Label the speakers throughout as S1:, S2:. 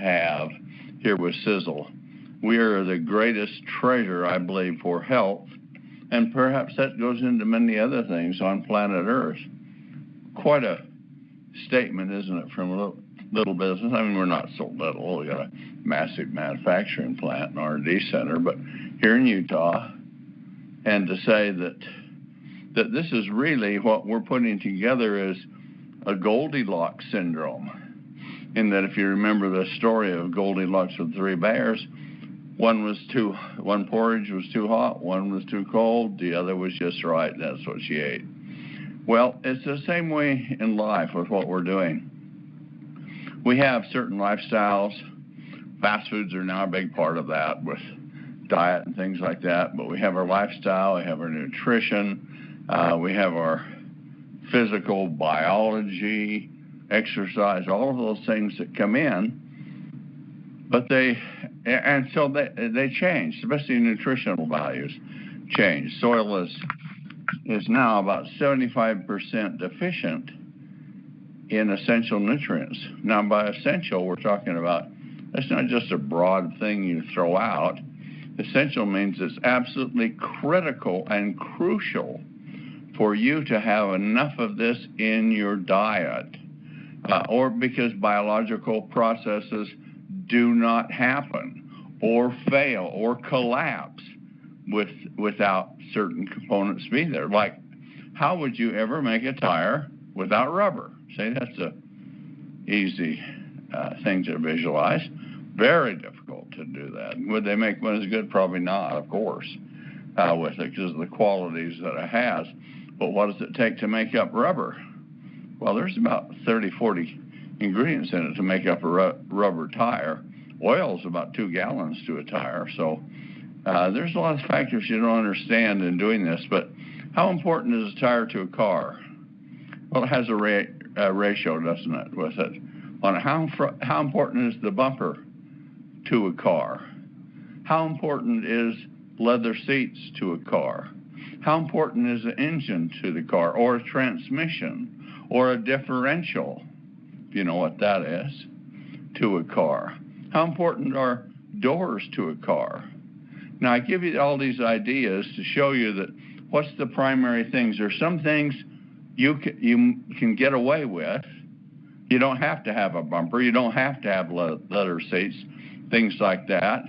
S1: have here with Sizzle. We are the greatest treasure, I believe, for health, and perhaps that goes into many other things on planet Earth. Quite a statement, isn't it, from a little business? I mean, we're not so little. We got a massive manufacturing plant and R&D center, but here in Utah, and to say that this is really what we're putting together is a Goldilocks Syndrome, in that if you remember the story of Goldilocks with three bears, one porridge was too hot, one was too cold, the other was just right. That's what she ate. Well, it's the same way in life with what we're doing. We have certain lifestyles. Fast foods are now a big part of that with diet and things like that, but we have our lifestyle, we have our nutrition, we have our physical biology, exercise, all of those things that come in, but they change, especially nutritional values change. Soil is now about 75% deficient in essential nutrients. Now, by essential, we're talking about, that's not just a broad thing you throw out. Essential means it's absolutely critical and crucial for you to have enough of this in your diet, or because biological processes do not happen or fail or collapse without certain components being there. Like, how would you ever make a tire without rubber? See, that's a easy thing to visualize. Very difficult to do that. Would they make one as good? Probably not, of course, with it because of the qualities that it has. But what does it take to make up rubber? Well, there's about 30, 40 ingredients in it to make up a rubber tire. Oil is about 2 gallons to a tire. So there's a lot of factors you don't understand in doing this. But how important is a tire to a car? Well, it has a ratio, doesn't it, with it? On how important is the bumper to a car? How important is leather seats to a car? How important is the engine to the car, or a transmission, or a differential, if you know what that is, to a car? How important are doors to a car? Now, I give you all these ideas to show you that what's the primary things. There's some things you can get away with. You don't have to have a bumper. You don't have to have leather seats, things like that.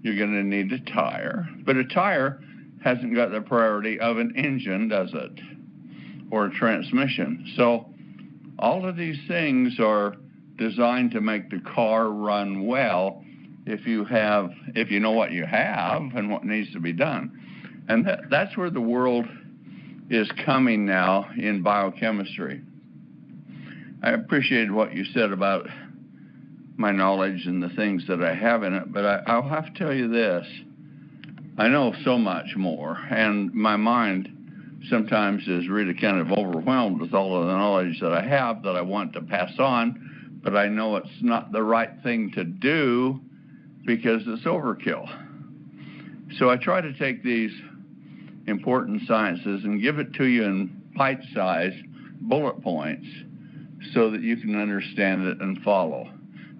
S1: You're going to need a tire. But a tire hasn't got the priority of an engine, does it? Or a transmission. So all of these things are designed to make the car run well if you know what you have and what needs to be done. And that's where the world is coming now in biochemistry. I appreciated what you said about my knowledge and the things that I have in it, but I'll have to tell you this. I know so much more, and my mind sometimes is really kind of overwhelmed with all of the knowledge that I have that I want to pass on, but I know it's not the right thing to do because it's overkill. So I try to take these important sciences and give it to you in bite-sized bullet points so that you can understand it and follow.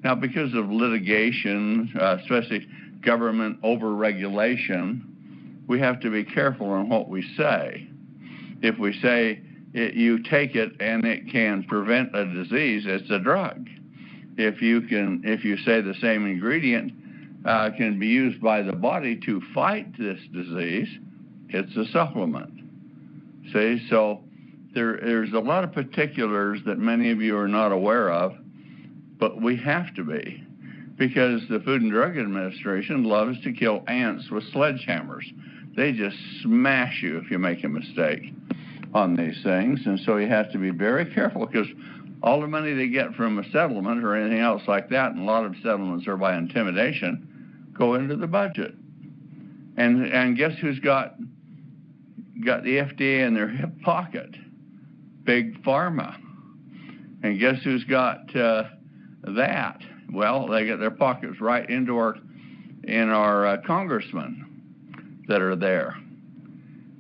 S1: Now, because of litigation, especially government over-regulation, we have to be careful on what we say. If we say you take it and it can prevent a disease, it's a drug. If you say the same ingredient can be used by the body to fight this disease, it's a supplement. See, so there's a lot of particulars that many of you are not aware of, but we have to be, because the Food and Drug Administration loves to kill ants with sledgehammers. They just smash you if you make a mistake on these things, and so you have to be very careful, because all the money they get from a settlement or anything else like that, and a lot of settlements are by intimidation, go into the budget. And guess who's got the FDA in their hip pocket? Big Pharma. And guess who's got that? Well, they get their pockets right into our congressmen that are there.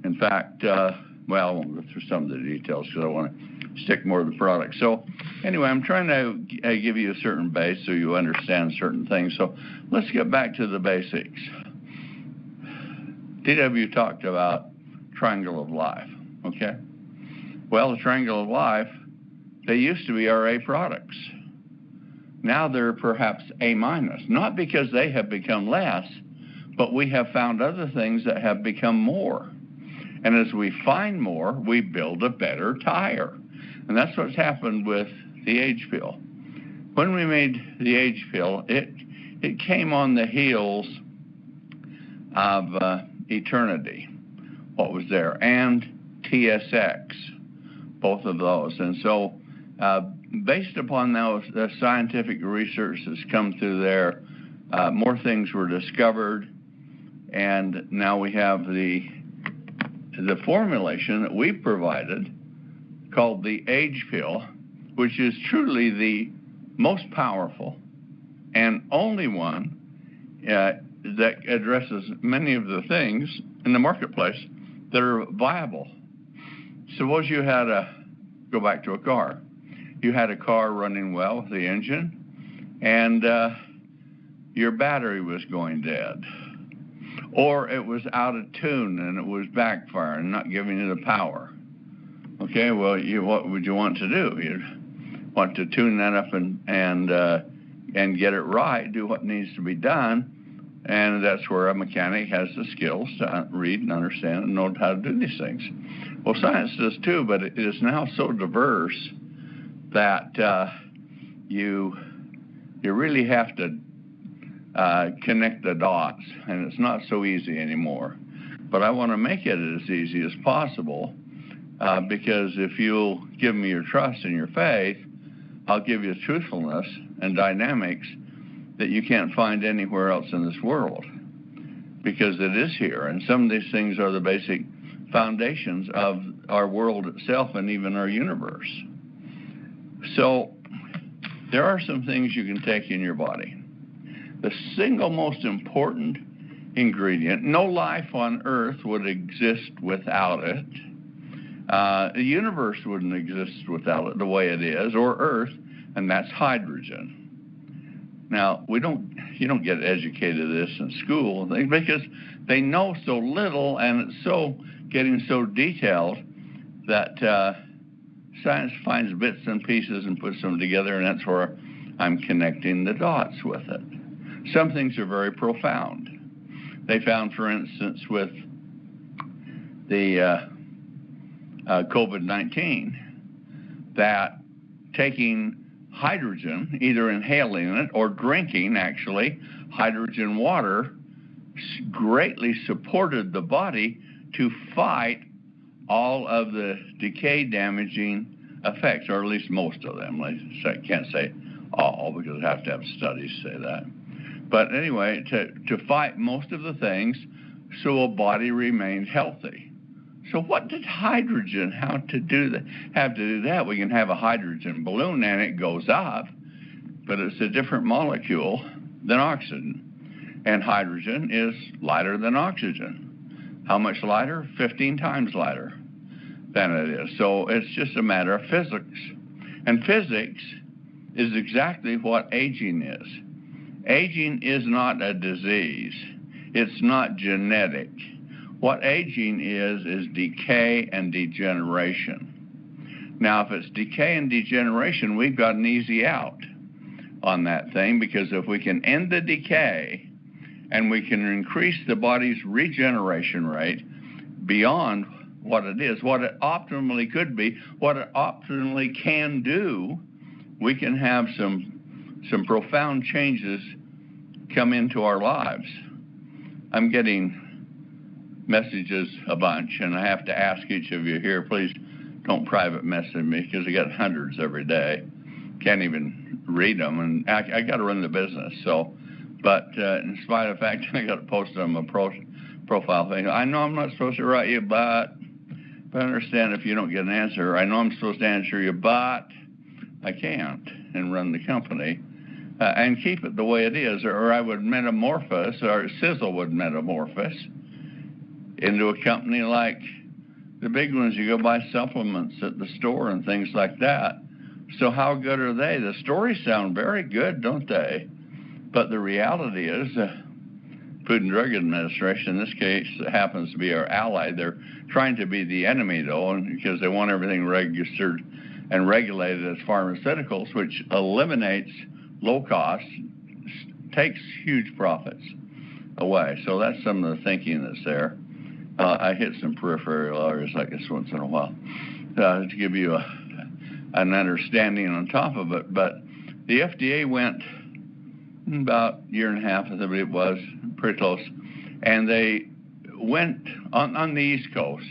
S1: In fact, well, I won't go through some of the details because I want to stick more to the product. So anyway, I'm trying to give you a certain base so you understand certain things. So let's get back to the basics. DW talked about triangle of life, okay? Well, the triangle of life, they used to be our A products. Now they're perhaps A minus, not because they have become less, but we have found other things that have become more. And as we find more, we build a better tire. And that's what's happened with the age pill. When we made the age pill, it came on the heels of Eternity, what was there, and TSX, both of those. And so based upon those, the scientific research that's come through there, more things were discovered, and now we have the formulation that we provided called the age pill, which is truly the most powerful and only one that addresses many of the things in the marketplace that are viable. Suppose you had go back to a car. You had a car running well with the engine, and your battery was going dead. Or it was out of tune and it was backfiring, not giving you the power. Okay, well, what would you want to do? You'd want to tune that up and get it right, do what needs to be done, and that's where a mechanic has the skills to read and understand and know how to do these things. Well, science does too, but it is now so diverse that you really have to connect the dots, and it's not so easy anymore. But I want to make it as easy as possible because if you'll give me your trust and your faith, I'll give you truthfulness and dynamics that you can't find anywhere else in this world, because it is here. And some of these things are the basic foundations of our world itself and even our universe. So there are some things you can take in your body. The single most important ingredient, no life on Earth would exist without it. The universe wouldn't exist without it the way it is, or Earth, and that's hydrogen. Now, you don't get educated this in school because they know so little, and it's getting so detailed that science finds bits and pieces and puts them together, and that's where I'm connecting the dots with it. Some things are very profound. They found, for instance, with the COVID-19, that taking hydrogen, either inhaling it or drinking, actually, hydrogen water, greatly supported the body to fight all of the decay-damaging effects, or at least most of them. I can't say all, because I have to have studies say that. But anyway, to fight most of the things so a body remained healthy. So what did hydrogen have to do that? We can have a hydrogen balloon and it goes up, but it's a different molecule than oxygen. And hydrogen is lighter than oxygen. How much lighter? 15 times lighter than it is. So it's just a matter of physics. And physics is exactly what aging is. Aging is not a disease. It's not genetic. What aging is decay and degeneration. Now, if it's decay and degeneration, we've got an easy out on that thing, because if we can end the decay and we can increase the body's regeneration rate beyond what it is, what it optimally could be, what it optimally can do, we can have some profound changes come into our lives. I'm getting messages a bunch, and I have to ask each of you here, please don't private message me, because I got hundreds every day. Can't even read them, and I got to run the business. So, but in spite of the fact I got to post on my profile thing, I know I'm not supposed to write you, but I understand if you don't get an answer. I know I'm supposed to answer you, but I can't, and run the company and keep it the way it is, or I would metamorphose, or Sizzle would metamorphose into a company like the big ones, you go buy supplements at the store and things like that. So how good are they? The stories sound very good, don't they? But the reality is, Food and Drug Administration, in this case, happens to be our ally. They're trying to be the enemy, though, because they want everything registered and regulated as pharmaceuticals, which eliminates low cost, takes huge profits away. So that's some of the thinking that's there. I hit some peripheral areas like this once in a while to give you an understanding on top of it. But the FDA went about a year and a half, I think it was, pretty close, and they went on the East Coast,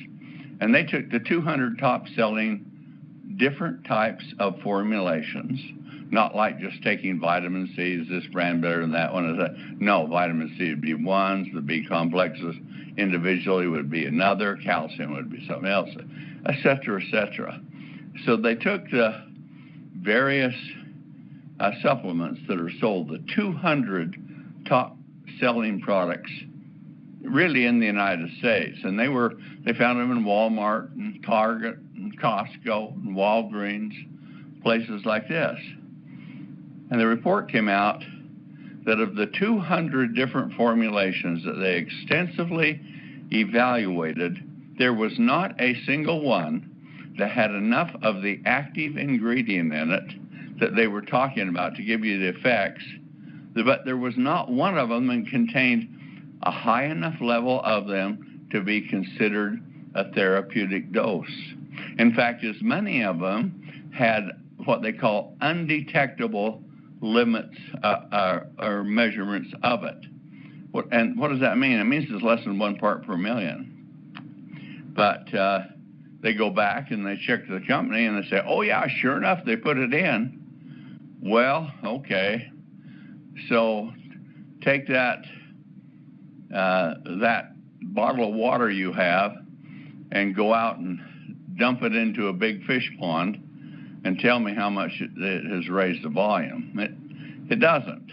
S1: and they took the 200 top-selling different types of formulations, not like just taking vitamin C, is this brand better than that one? Is that? No, vitamin C would be one, the B complexes individually would be another, calcium would be something else, et cetera, et cetera. So they took the various supplements that are sold, the 200 top-selling products, really in the United States, and they found them in Walmart and Target and Costco and Walgreens, places like this. And the report came out that of the 200 different formulations that they extensively evaluated, there was not a single one that had enough of the active ingredient in it that they were talking about to give you the effects, but there was not one of them that contained a high enough level of them to be considered a therapeutic dose. In fact, as many of them had what they call undetectable limits or measurements of it. And what does that mean? It means it's less than 1 part per million. But they go back and they check the company and they say, oh yeah, sure enough, they put it in. Well, okay. So take that bottle of water you have and go out and dump it into a big fish pond and tell me how much it has raised the volume. It doesn't.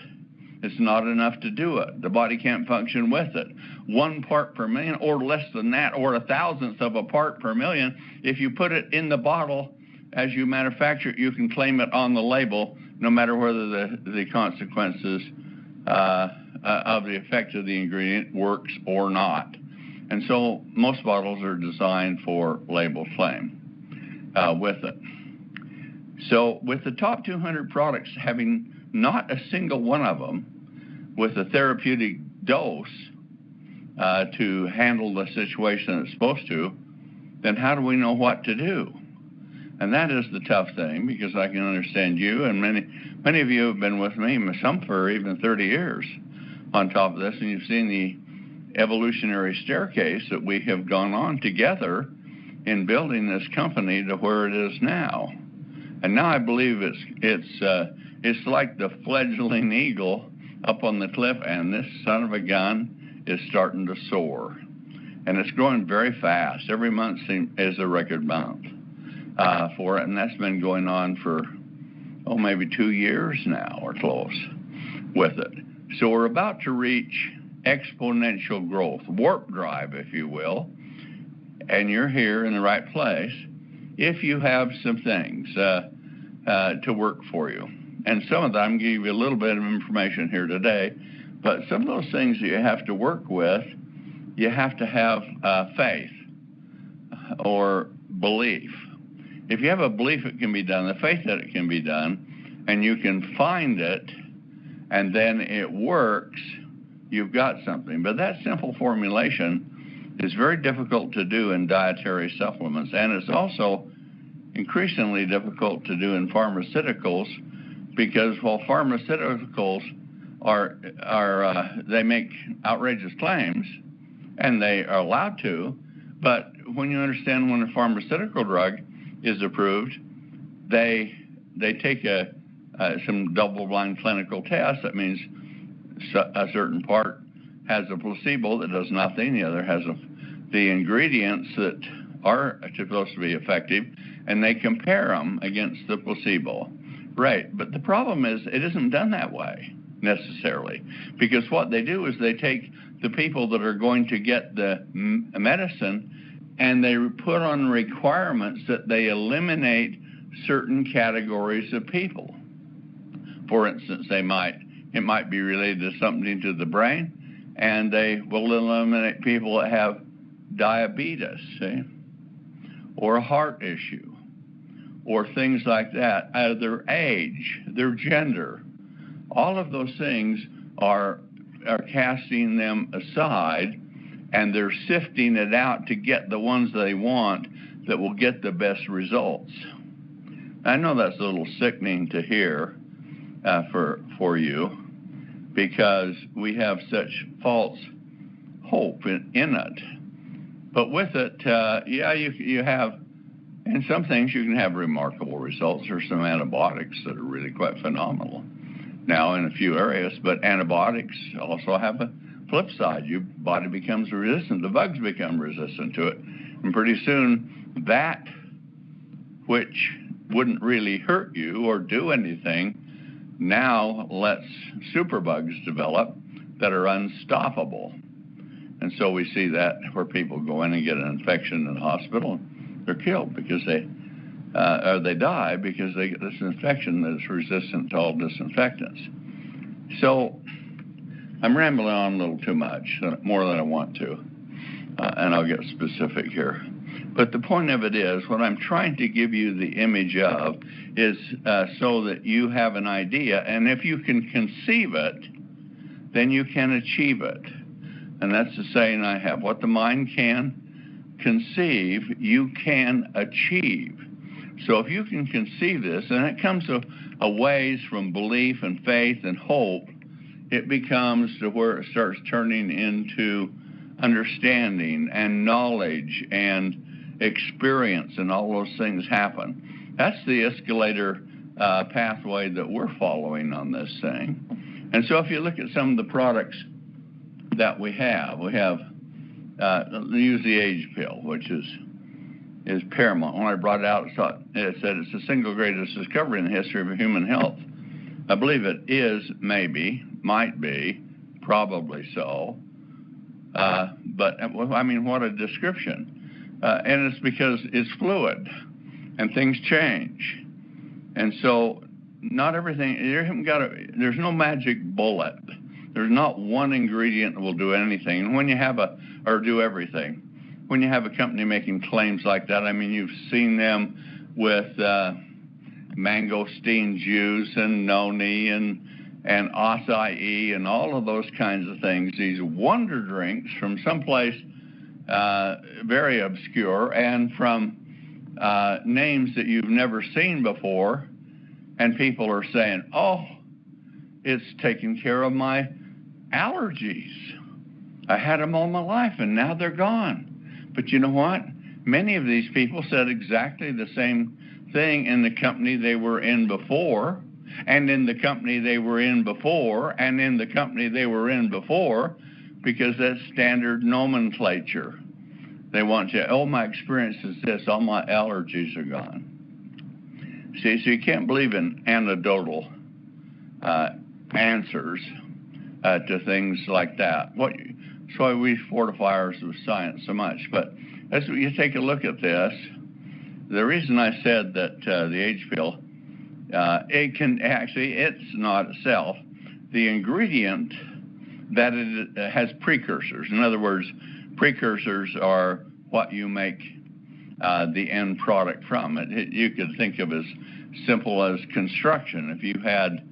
S1: It's not enough to do it. The body can't function with it. 1 part per million or less than that, or 1,000th of a part per million. If you put it in the bottle as you manufacture it, you can claim it on the label, no matter whether the consequences of the effect of the ingredient works or not. And so most bottles are designed for label claim with it. So with the top 200 products having not a single one of them with a therapeutic dose to handle the situation it's supposed to, then how do we know what to do? And that is the tough thing, because I can understand you, and many of you have been with me, some for even 30 years on top of this, and you've seen the evolutionary staircase that we have gone on together in building this company to where it is now. And now I believe it's like the fledgling eagle up on the cliff, and this son of a gun is starting to soar. And it's growing very fast. Every month is a record month for it, and that's been going on for, maybe 2 years now or close with it. So we're about to reach exponential growth, warp drive, if you will, and you're here in the right place if you have some things to work for you. And some of them, I'm going to give you a little bit of information here today, but some of those things that you have to work with, you have to have faith or belief. If you have a belief it can be done, the faith that it can be done, and you can find it, and then it works, you've got something. But that simple formulation is very difficult to do in dietary supplements, and it's also increasingly difficult to do in pharmaceuticals, because while pharmaceuticals they make outrageous claims, and they are allowed to, but when you understand when a pharmaceutical drug is approved, they take some double-blind clinical tests. That means a certain part has a placebo that does nothing, the other has the ingredients that are supposed to be effective, and they compare them against the placebo. Right, but the problem is it isn't done that way necessarily, because what they do is they take the people that are going to get the medicine and they put on requirements that they eliminate certain categories of people. For instance, it might be related to something to the brain, and they will eliminate people that have diabetes, see, or a heart issue, or things like that, their age, their gender. All of those things are casting them aside, and they're sifting it out to get the ones they want that will get the best results. I know that's a little sickening to hear for you, because we have such false hope in it. But with it, you have, in some things you can have remarkable results. There's some antibiotics that are really quite phenomenal now in a few areas, but antibiotics also have a flip side. Your body becomes resistant. The bugs become resistant to it. And pretty soon, that which wouldn't really hurt you or do anything now lets superbugs develop that are unstoppable. And so we see that where people go in and get an infection in the hospital, they're killed because or they die because they get this infection that's resistant to all disinfectants. So I'm rambling on a little too much, more than I want to, and I'll get specific here. But the point of it is, what I'm trying to give you the image of is so that you have an idea, and if you can conceive it, then you can achieve it. And that's the saying I have. What the mind can conceive, you can achieve. So if you can conceive this, and it comes a ways from belief and faith and hope, it becomes to where it starts turning into understanding and knowledge and experience, and all those things happen. That's the escalator pathway that we're following on this thing. And so if you look at some of the products that we have use the age pill, which is paramount. When I brought it out, it said it's the single greatest discovery in the history of human health. I believe it is, maybe, might be, probably so. But I mean, what a description. And it's because it's fluid and things change. And so not everything, there's no magic bullet. There's not one ingredient that will do anything. And when you have or do everything. When you have a company making claims like that, I mean, you've seen them with mangosteen juice and noni and acai and all of those kinds of things, these wonder drinks from someplace very obscure and from names that you've never seen before, and people are saying, oh, it's taking care of my allergies. I had them all my life and now they're gone. But you know what? Many of these people said exactly the same thing in the company they were in before, and in the company they were in before, and in the company they were in before, because that's standard nomenclature. They want you, oh, my experience is this, all my allergies are gone. See, so you can't believe in anecdotal answers to things like that. That's why we fortify ours with science so much. But as you take a look at this, the reason I said that the age pill, it can actually, it's not itself. The ingredient that it has precursors. In other words, precursors are what you make the end product from. You could think of as simple as construction. If you had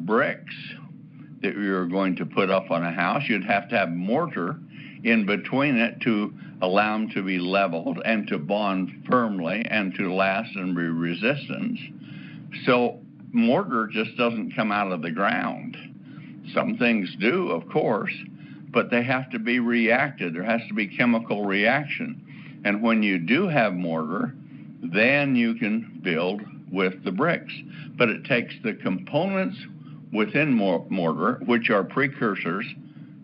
S1: bricks that you were going to put up on a house, you'd have to have mortar in between it to allow them to be leveled and to bond firmly and to last and be resistant. So mortar just doesn't come out of the ground. Some things do, of course, but they have to be reacted. There has to be chemical reaction. And when you do have mortar, then you can build with the bricks. But it takes the components within mortar, which are precursors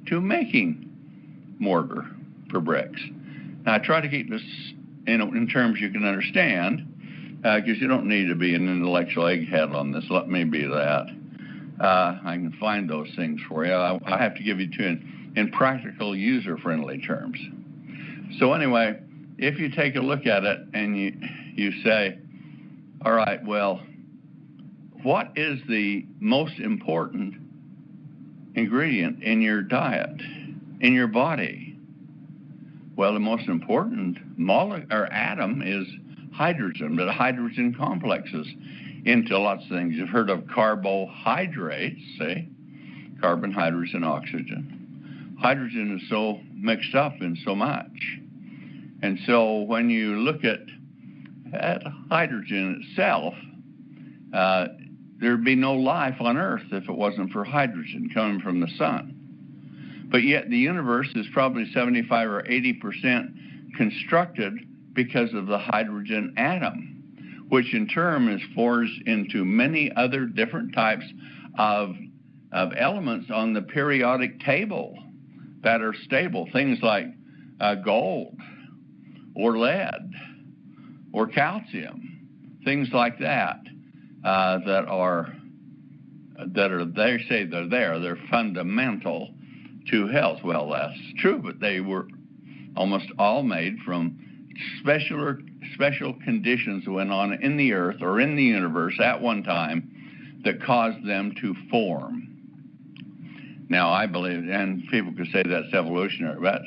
S1: to making mortar for bricks. Now, I try to keep this in terms you can understand, because you don't need to be an intellectual egghead on this. Let me be that. I can find those things for you. I have to give you to in practical, user-friendly terms. So anyway, if you take a look at it and you say, all right, well, what is the most important ingredient in your diet, in your body? Well, the most important atom is hydrogen, but hydrogen complexes into lots of things. You've heard of carbohydrates, see? Carbon, hydrogen, oxygen. Hydrogen is so mixed up in so much. And so when you look at hydrogen itself, there'd be no life on Earth if it wasn't for hydrogen coming from the sun. But yet the universe is probably 75 or 80% constructed because of the hydrogen atom, which in turn is forged into many other different types of elements on the periodic table that are stable, things like gold or lead or calcium, things like that, that are they say they're fundamental to health. Well, that's true, but they were almost all made from special conditions that went on in the earth or in the universe at one time that caused them to form. Now, I believe, and people could say that's evolutionary, but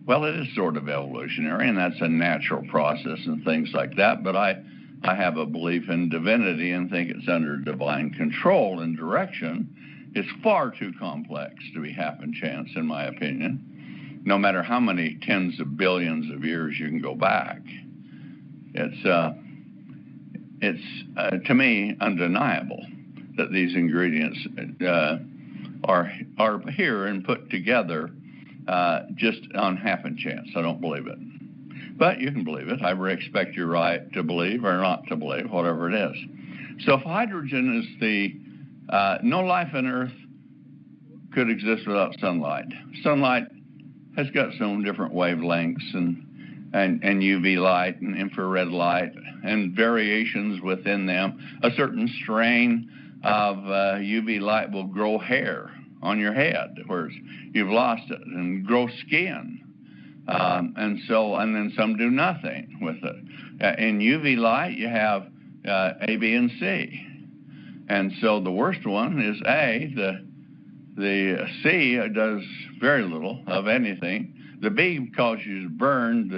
S1: well, it is sort of evolutionary, and that's a natural process and things like that, but I have a belief in divinity and think it's under divine control and direction. It's far too complex to be happen chance, in my opinion, no matter how many tens of billions of years you can go back. It's to me undeniable that these ingredients are here and put together just on happen chance. I don't believe it. But you can believe it. I respect your right to believe or not to believe, whatever it is. So if hydrogen is no life on Earth could exist without sunlight. Sunlight has got some different wavelengths and UV light and infrared light and variations within them. A certain strain of UV light will grow hair on your head, whereas you've lost it, and grow skin. And then some do nothing with it. In UV light, you have A, B, and C. And so the worst one is A. The C does very little of anything. The B causes you to burn.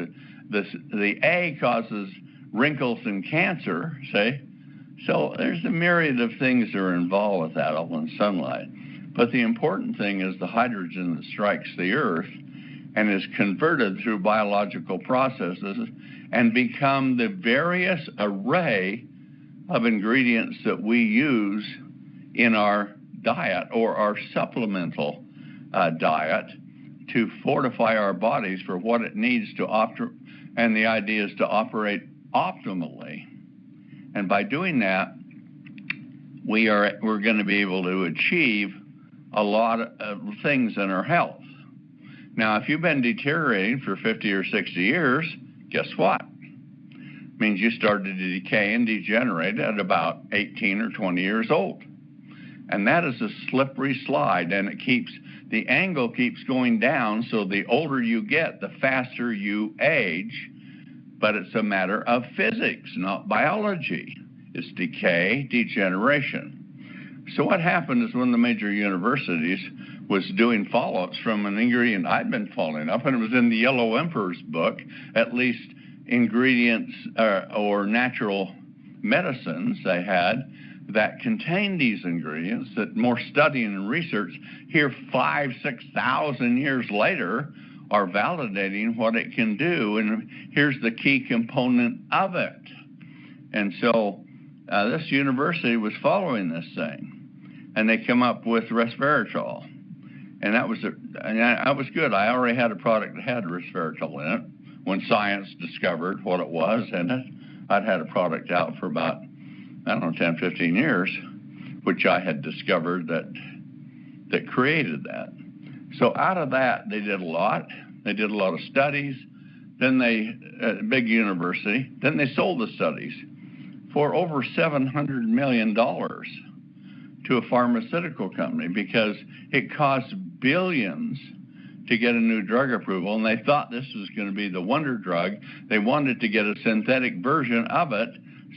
S1: The A causes wrinkles and cancer, see? So there's a myriad of things that are involved with that all in sunlight. But the important thing is the hydrogen that strikes the Earth and is converted through biological processes and become the various array of ingredients that we use in our diet or our supplemental diet to fortify our bodies for what it needs to and the idea is to operate optimally. And by doing that, we're going to be able to achieve a lot of things in our health. Now, if you've been deteriorating for 50 or 60 years, guess what? It means you started to decay and degenerate at about 18 or 20 years old. And that is a slippery slide, and the angle keeps going down, so the older you get, the faster you age. But it's a matter of physics, not biology. It's decay, degeneration. So what happened is one of the major universities was doing follow-ups from an ingredient I'd been following up, and it was in the Yellow Emperor's book, at least ingredients or natural medicines they had that contained these ingredients that more studying and research here 5,000 to 6,000 years later are validating what it can do, and here's the key component of it. And so this university was following this thing, and they come up with resveratrol, and that was good. I already had a product that had resveratrol in it when science discovered what it was in it. I'd had a product out for about 10, 15 years, which I had discovered that created that. So out of that, they did a lot. They did a lot of studies. Then a big university, then they sold the studies for over $700 million to a pharmaceutical company because it cost billions to get a new drug approval, and they thought this was going to be the wonder drug. They wanted to get a synthetic version of it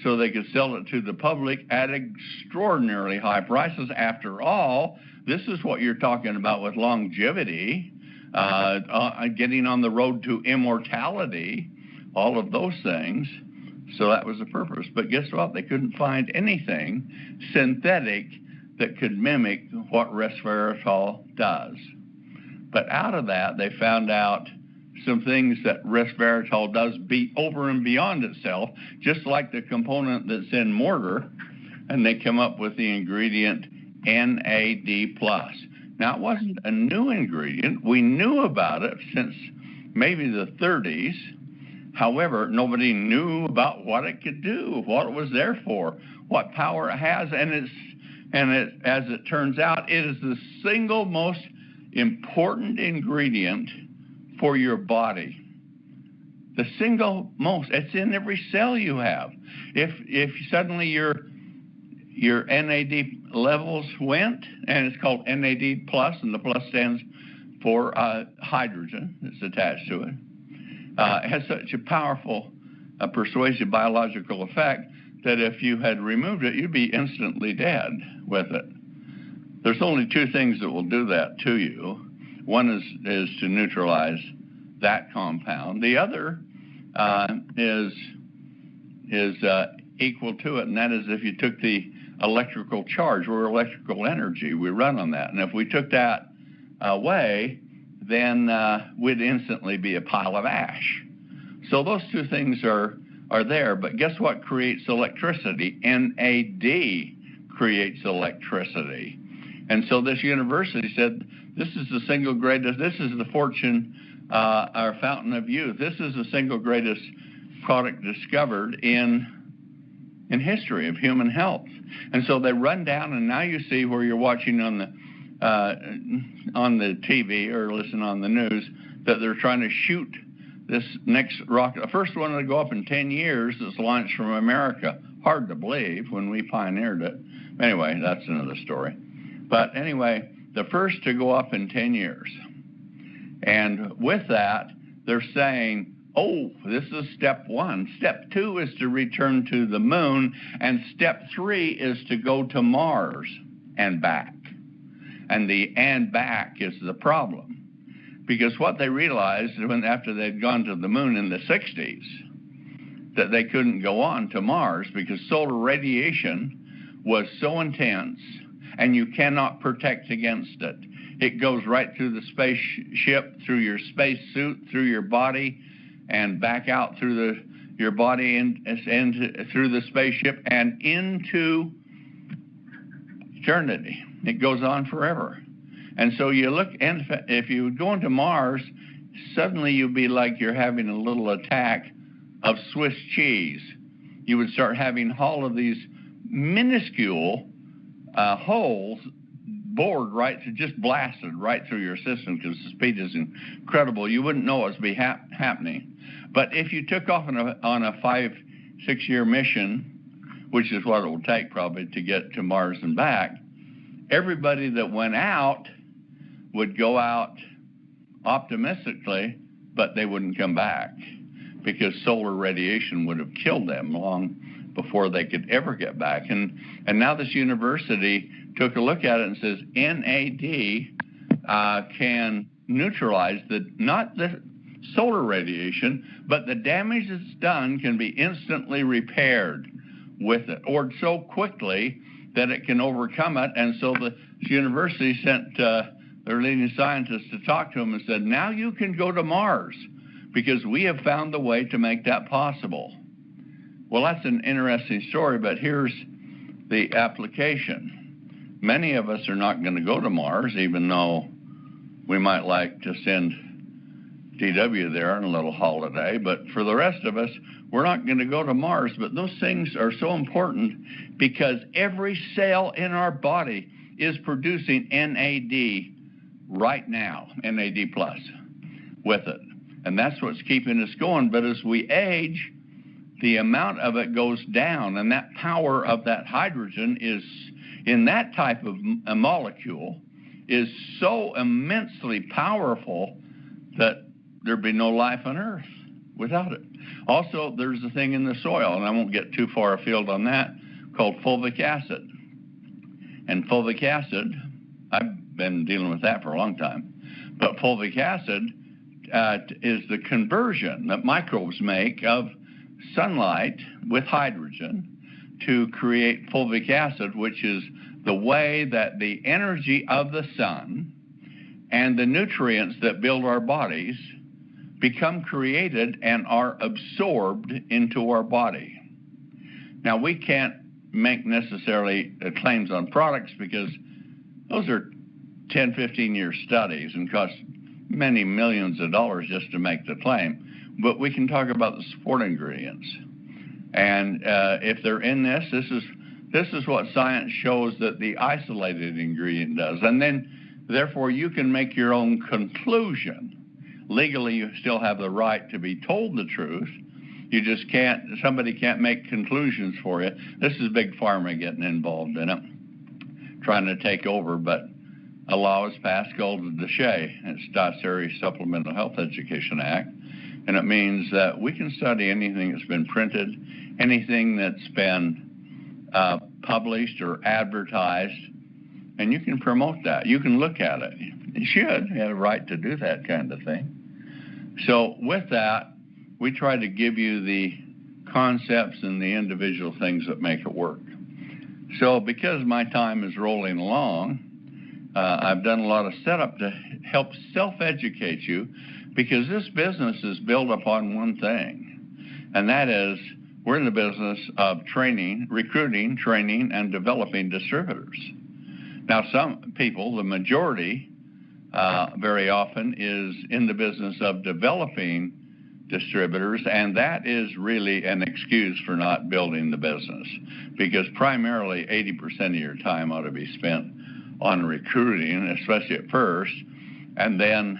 S1: so they could sell it to the public at extraordinarily high prices. After all, this is what you're talking about with longevity, getting on the road to immortality, all of those things. So that was the purpose. But guess what? They couldn't find anything synthetic that could mimic what resveratrol does. But out of that, they found out some things that resveratrol does over and beyond itself, just like the component that's in mortar, and they come up with the ingredient NAD+. Now, it wasn't a new ingredient. We knew about it since maybe the 30s. However, nobody knew about what it could do, what it was there for, what power it has, as it turns out, it is the single most important ingredient for your body. The single most. It's in every cell you have. If suddenly your NAD levels went, and it's called NAD+, and the plus stands for hydrogen that's attached to it. It has such a powerful, persuasive biological effect that if you had removed it, you'd be instantly dead with it. There's only two things that will do that to you. One is to neutralize that compound. The other is equal to it, and that is if you took the electrical charge or electrical energy, we run on that. And if we took that away, then we'd instantly be a pile of ash. So those two things are there, but guess what creates electricity? NAD creates electricity. And so this university said, this is the single greatest, this is the fortune, our fountain of youth. This is the single greatest product discovered in history of human health. And so they run down, and now you see where you're watching on the TV or listen on the news that they're trying to shoot this next rocket. The first one to go up in 10 years is launched from America. Hard to believe when we pioneered it. Anyway, that's another story. But anyway, the first to go up in 10 years. And with that, they're saying, oh, this is step one. Step two is to return to the moon, and step three is to go to Mars and back. And the and back is the problem. Because what they realized after they'd gone to the moon in the 60s, that they couldn't go on to Mars because solar radiation was so intense and you cannot protect against it. It goes right through the spaceship, through your space suit, through your body, and back out through your body and through the spaceship and into eternity. It goes on forever. And so you look, and if you go into Mars, suddenly you'll be like you're having a little attack of Swiss cheese. You would start having all of these minuscule holes bored just blasted right through your system because the speed is incredible. You wouldn't know what's happening. But if you took off on a 5-6 year mission, which is what it will take probably to get to Mars and back, everybody that went out would go out optimistically, but they wouldn't come back because solar radiation would have killed them long before they could ever get back. And now this university took a look at it and says NAD can neutralize not the solar radiation, but the damage that's done can be instantly repaired with it, or so quickly that it can overcome it. And so the university sent their leading scientists to talk to them and said, now you can go to Mars because we have found the way to make that possible. Well, that's an interesting story, but here's the application. Many of us are not going to go to Mars, even though we might like to send DW there on a little holiday. But for the rest of us, we're not going to go to Mars. But those things are so important because every cell in our body is producing NAD right now, NAD+ with it. And that's what's keeping us going. But as we age, the amount of it goes down, and that power of that hydrogen is in that type of a molecule is so immensely powerful that there'd be no life on Earth without it. Also, there's a thing in the soil, and I won't get too far afield on that, called fulvic acid. And fulvic acid, I've been dealing with that for a long time, but fulvic acid is the conversion that microbes make of sunlight with hydrogen to create fulvic acid, which is the way that the energy of the sun and the nutrients that build our bodies become created and are absorbed into our body. Now, we can't make necessarily claims on products because those are 10, 15-year studies and cost many millions of dollars just to make the claim. But we can talk about the support ingredients. And if they're in this is what science shows that the isolated ingredient does. And then, therefore, you can make your own conclusion. Legally, you still have the right to be told the truth. You just can't, somebody can't make conclusions for you. This is Big Pharma getting involved in it, trying to take over, but a law was passed called the DSHEA. It's Dietary Supplemental Health Education Act, and it means that we can study anything that's been printed, anything that's been published or advertised, and you can promote that. You can look at it. You should. You have a right to do that kind of thing. So with that, we try to give you the concepts and the individual things that make it work. So because my time is rolling along, I've done a lot of setup to help self-educate you, because this business is built upon one thing, and that is we're in the business of training, recruiting, training, and developing distributors. Now, some people, the majority, very often is in the business of developing distributors, and that is really an excuse for not building the business, because primarily 80% of your time ought to be spent on recruiting, especially at first, and then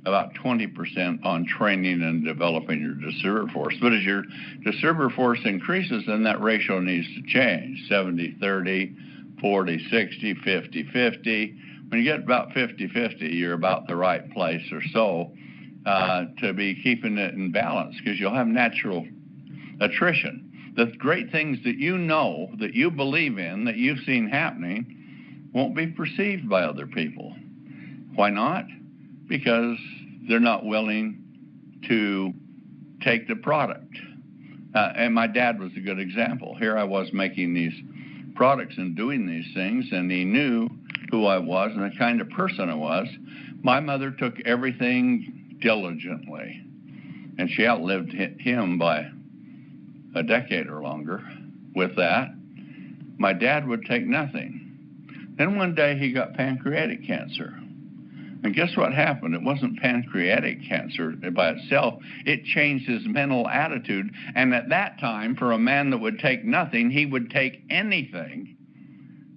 S1: about 20% on training and developing your distributor force. But as your distributor force increases, then that ratio needs to change, 70-30, 40-60, 50-50. When you get about 50-50, you're about the right place or so to be keeping it in balance, because you'll have natural attrition. The great things that you know, that you believe in, that you've seen happening, won't be perceived by other people. Why not? Because they're not willing to take the product. And my dad was a good example. Here I was making these products and doing these things, and he knew who I was and the kind of person I was. My mother took everything diligently, and she outlived him by a decade or longer with that. My dad would take nothing. Then one day he got pancreatic cancer. And guess what happened? It wasn't pancreatic cancer by itself. It changed his mental attitude. And at that time, for a man that would take nothing, he would take anything,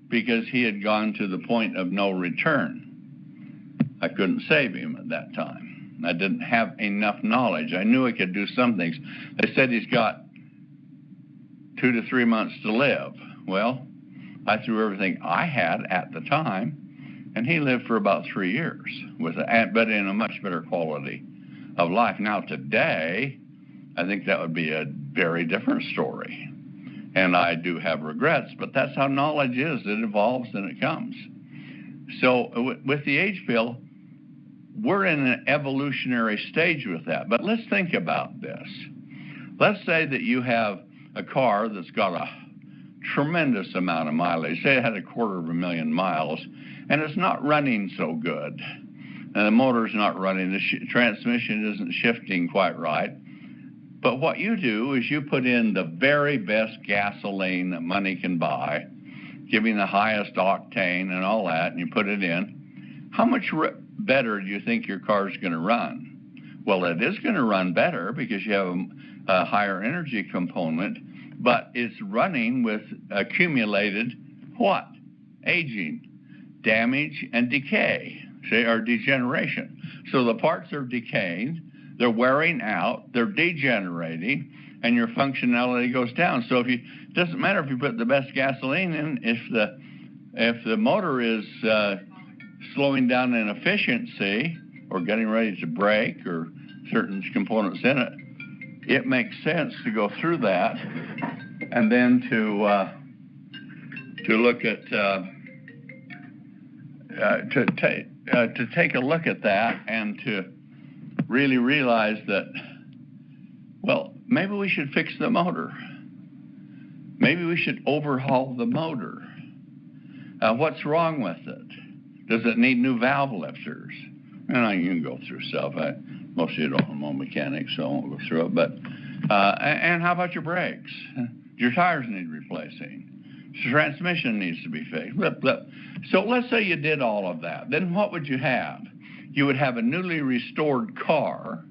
S1: because he had gone to the point of no return. I couldn't save him at that time. I didn't have enough knowledge. I knew I could do some things. They said he's got 2 to 3 months to live. Well, I threw everything I had at the time, and he lived for about 3 years, but in a much better quality of life. Now, today, I think that would be a very different story. And I do have regrets, but that's how knowledge is. It evolves and it comes. So with the age pill, we're in an evolutionary stage with that. But let's think about this. Let's say that you have a car that's got a tremendous amount of mileage. Say it had 250,000 miles, and it's not running so good. And the motor's not running. The transmission isn't shifting quite right. But what you do is you put in the very best gasoline that money can buy, giving the highest octane and all that, and you put it in. How much better do you think your car's going to run? Well, it is going to run better because you have a higher energy component, but it's running with accumulated what? Aging, damage, and decay, or degeneration. So the parts are decaying, they're wearing out, they're degenerating, and your functionality goes down. So it doesn't matter if you put the best gasoline in, if the motor is slowing down in efficiency or getting ready to brake or certain components in it, it makes sense to go through that and then to look at to take a look at that and to really realize that, well, maybe we should fix the motor. Maybe we should overhaul the motor. What's wrong with it? Does it need new valve lifters? And you can go through stuff. Most of you don't know mechanics, so I won't go through it. But and how about your brakes? Your tires need replacing. Transmission needs to be fixed. Blip, blip. So let's say you did all of that. Then what would you have? You would have a newly restored car.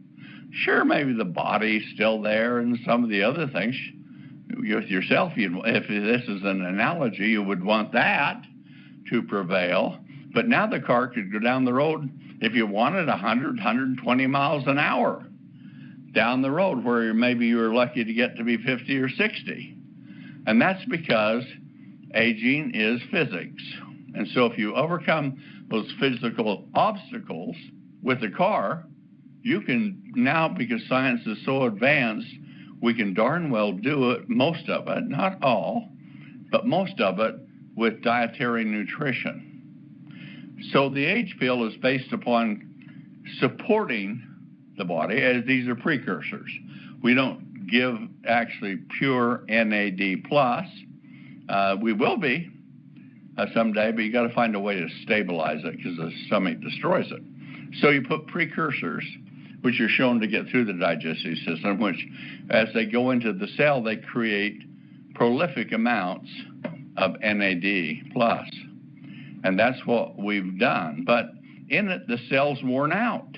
S1: Sure, maybe the body's still there and some of the other things. Yourself, if this is an analogy, you would want that to prevail. But now the car could go down the road, if you wanted, 100, 120 miles an hour down the road, where maybe you were lucky to get to be 50 or 60. And that's because aging is physics. And so if you overcome those physical obstacles with the car, you can now, because science is so advanced, we can darn well do it, most of it, not all, but most of it with dietary nutrition. So the age pill is based upon supporting the body, as these are precursors. We don't give actually pure NAD+. We will be someday, but you got to find a way to stabilize it because the stomach destroys it. So you put precursors, which are shown to get through the digestive system, which as they go into the cell, they create prolific amounts of NAD+. And that's what we've done. But in it, the cell's worn out,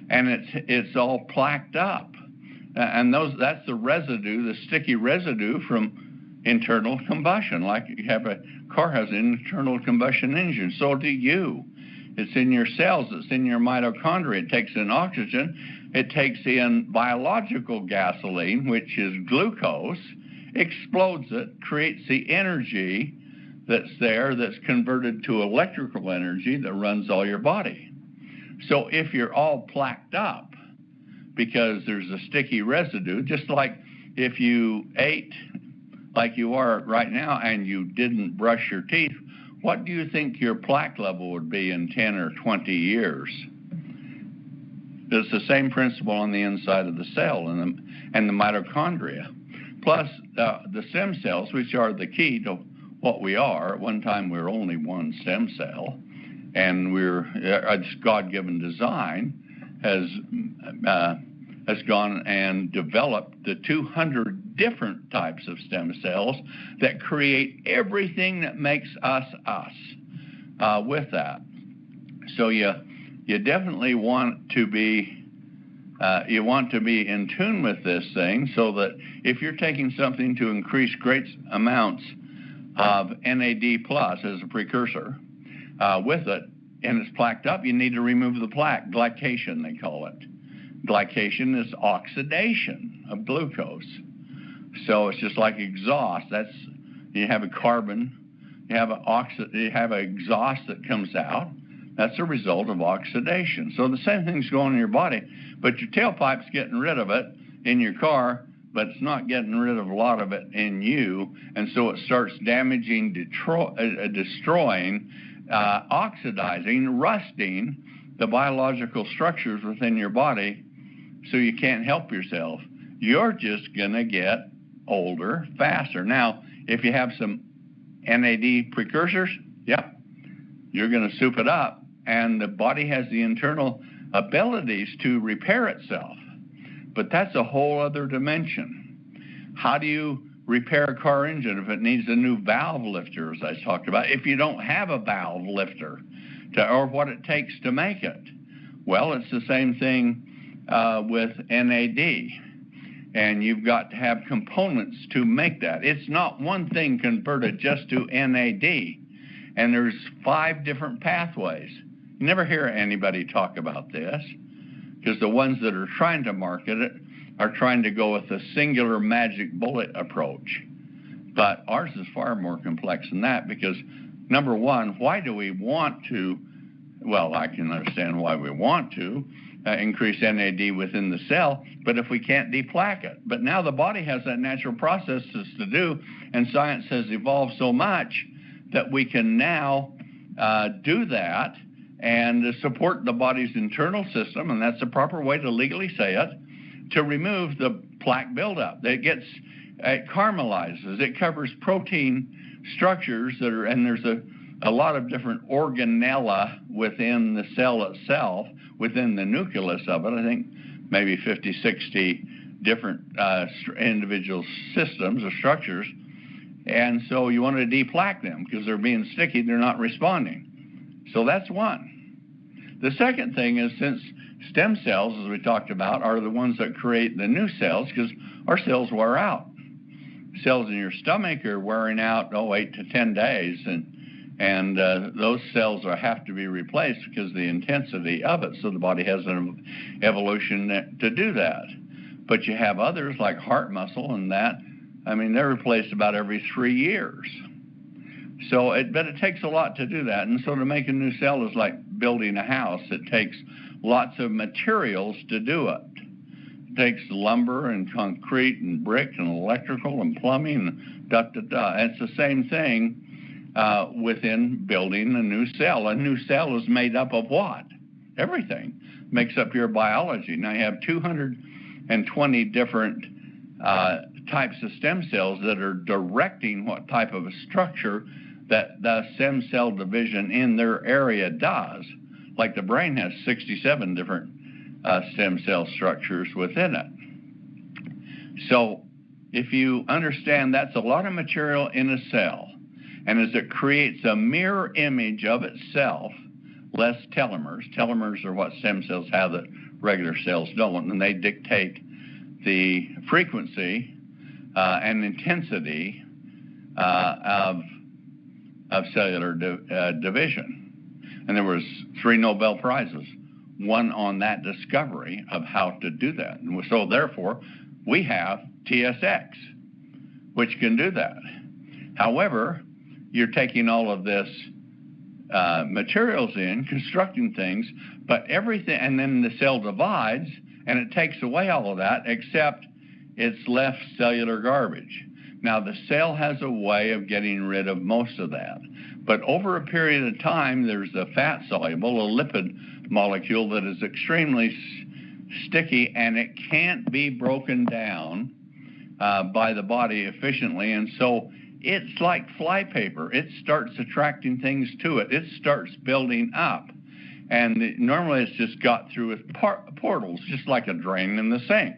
S1: and it's all plaqued up. And that's the residue, the sticky residue from internal combustion. Like you have a car has an internal combustion engine, so do you. It's in your cells, it's in your mitochondria. It takes in oxygen, it takes in biological gasoline, which is glucose, explodes it, creates the energy that's there, that's converted to electrical energy that runs all your body. So if you're all plaqued up because there's a sticky residue, just like if you ate like you are right now and you didn't brush your teeth, what do you think your plaque level would be in 10 or 20 years? It's the same principle on the inside of the cell and the mitochondria. Plus the stem cells, which are the key to what we are. At one time, we were only one stem cell, and its God-given design has gone and developed the 200 different types of stem cells that create everything that makes us with that. So you definitely want to be in tune with this thing, so that if you're taking something to increase great amounts of NAD+ as a precursor with it, and it's plaqued up, you need to remove the plaque. Glycation, they call it. Glycation is oxidation of glucose. So it's just like exhaust. You have a carbon, you have an exhaust that comes out. That's a result of oxidation. So the same thing's going on in your body, but your tailpipe's getting rid of it in your car, but it's not getting rid of a lot of it in you, and so it starts damaging, destroying, oxidizing, rusting the biological structures within your body, so you can't help yourself. You're just going to get older faster. Now, if you have some NAD precursors, yep, you're going to soup it up, and the body has the internal abilities to repair itself. But that's a whole other dimension. How do you repair a car engine if it needs a new valve lifter, as I talked about, if you don't have a valve lifter, or what it takes to make it? Well, it's the same thing with NAD. And you've got to have components to make that. It's not one thing converted just to NAD. And there's 5 different pathways. You never hear anybody talk about this, because the ones that are trying to market it are trying to go with a singular magic bullet approach. But ours is far more complex than that, because number one, why do we want to well, I can understand why we want to increase NAD within the cell, but if we can't deplaque it. But now the body has that natural processes to do, and science has evolved so much that we can now do that and support the body's internal system, and that's the proper way to legally say it, to remove the plaque buildup. It caramelizes, it covers protein structures that are, and there's a lot of different organella within the cell itself, within the nucleus of it. I think maybe 50, 60 different individual systems or structures. And so you want to deplaque them because they're being sticky, they're not responding. So that's one. The second thing is, since stem cells, as we talked about, are the ones that create the new cells, because our cells wear out. Cells in your stomach are wearing out 8 to 10 days, and those cells have to be replaced because of the intensity of it. So the body has an evolution to do that. But you have others like heart muscle and that. I mean, they're replaced about every 3 years. So, but it takes a lot to do that. And so to make a new cell is like building a house. It takes lots of materials to do it. It takes lumber and concrete and brick and electrical and plumbing and da-da-da. It's the same thing within building a new cell. A new cell is made up of what? Everything makes up your biology. Now you have 220 different types of stem cells that are directing what type of a structure that the stem cell division in their area does. Like the brain has 67 different stem cell structures within it. So if you understand that's a lot of material in a cell, and as it creates a mirror image of itself, less telomeres. Telomeres are what stem cells have that regular cells don't, and they dictate the frequency and intensity of cellular division. And there was 3 Nobel Prizes, one on that discovery of how to do that. And so therefore, we have TSX, which can do that. However, you're taking all of this materials in, constructing things, but everything, and then the cell divides, and it takes away all of that, except it's left cellular garbage. Now, the cell has a way of getting rid of most of that. But over a period of time, there's a fat-soluble, a lipid molecule that is extremely sticky, and it can't be broken down by the body efficiently. And so it's like flypaper. It starts attracting things to it. It starts building up. And normally it's just got through with portals, just like a drain in the sink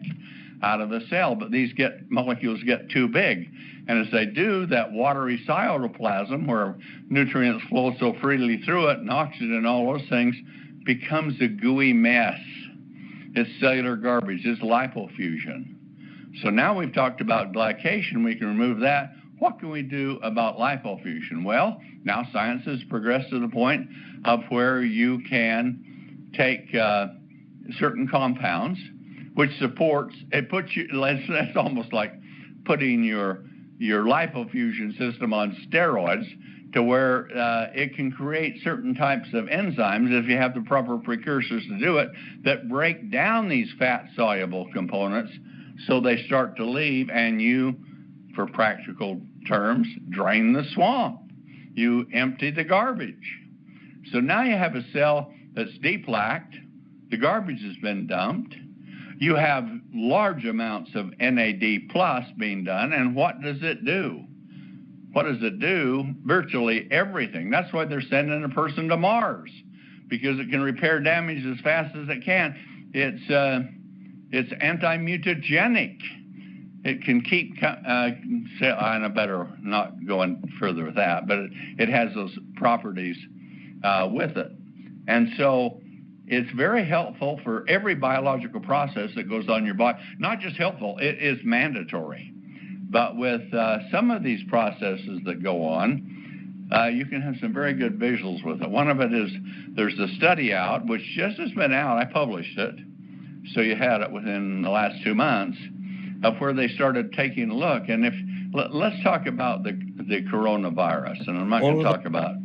S1: out of the cell. But these molecules get too big. And as they do, that watery cytoplasm, where nutrients flow so freely through it, and oxygen and all those things, becomes a gooey mess. It's cellular garbage. It's lipofussion. So now we've talked about glycation. We can remove that. What can we do about lipofussion? Well, now science has progressed to the point of where you can take certain compounds, which supports, it puts you, that's almost like putting your lipofussion system on steroids, to where it can create certain types of enzymes, if you have the proper precursors to do it, that break down these fat-soluble components so they start to leave, and you, for practical terms, drain the swamp. You empty the garbage. So now you have a cell that's deplaqued, the garbage has been dumped, you have large amounts of NAD plus being done, and what does it do? What does it do? Virtually everything. That's why they're sending a person to Mars, because it can repair damage as fast as it can. It's anti-mutagenic. It can keep, and I better not go in further with that, but it has those properties with it. And so it's very helpful for every biological process that goes on in your body. Not just helpful, it is mandatory. But with some of these processes that go on, you can have some very good visuals with it. One of it is, there's a study out, which just has been out, I published it, so you had it within the last 2 months, of where they started taking a look. And let's talk about the coronavirus, and I'm not going to talk about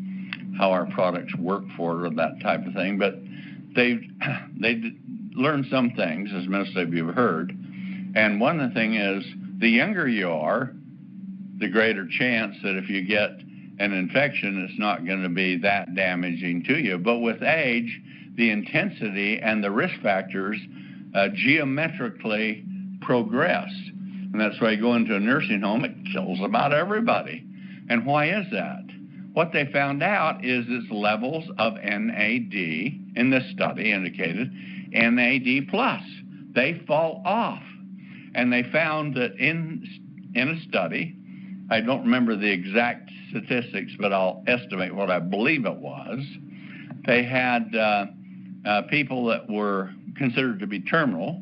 S1: how our products work for it or that type of thing, but they learned some things, as most of you have heard. And one of the things is, the younger you are, the greater chance that if you get an infection, it's not going to be that damaging to you. But with age, the intensity and the risk factors geometrically progress. And that's why you go into a nursing home, it kills about everybody. And why is that? What they found out is its levels of NAD, in this study indicated, NAD+. They fall off. And they found that in a study, I don't remember the exact statistics, but I'll estimate what I believe it was. They had people that were considered to be terminal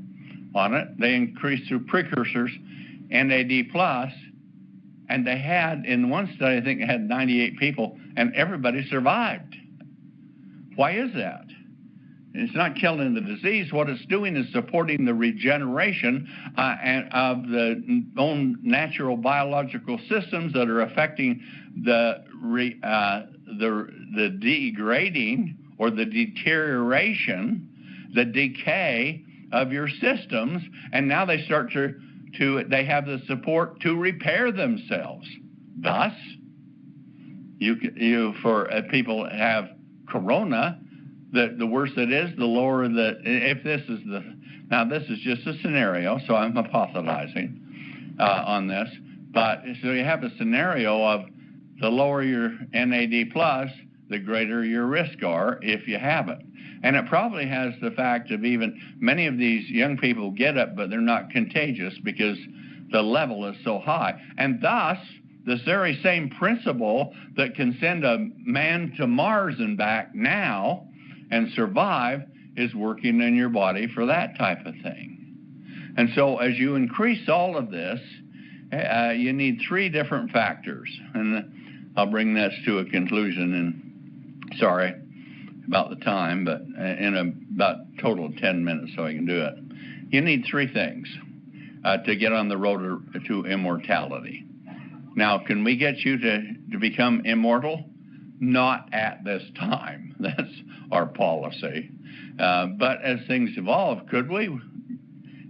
S1: on it. They increased through precursors NAD+, and they had, in one study, I think they had 98 people, and everybody survived. Why is that? It's not killing the disease. What it's doing is supporting the regeneration of the own natural biological systems that are affecting the degrading or the deterioration, the decay of your systems, and now they start they have the support to repair themselves. Thus, for people that have corona, the worse it is, the lower if this is now this is just a scenario, so I'm hypothesizing on this, but so you have a scenario of the lower your NAD+, the greater your risk are if you have it. And it probably has the fact of even many of these young people get it, but they're not contagious because the level is so high. And thus, this very same principle that can send a man to Mars and back now and survive is working in your body for that type of thing. And so as you increase all of this, you need three different factors. And I'll bring this to a conclusion, and sorry about the time, but in about total of 10 minutes so I can do it. You need three things to get on the road to immortality. Now, can we get you to become immortal? Not at this time. That's our policy. But as things evolve, could we?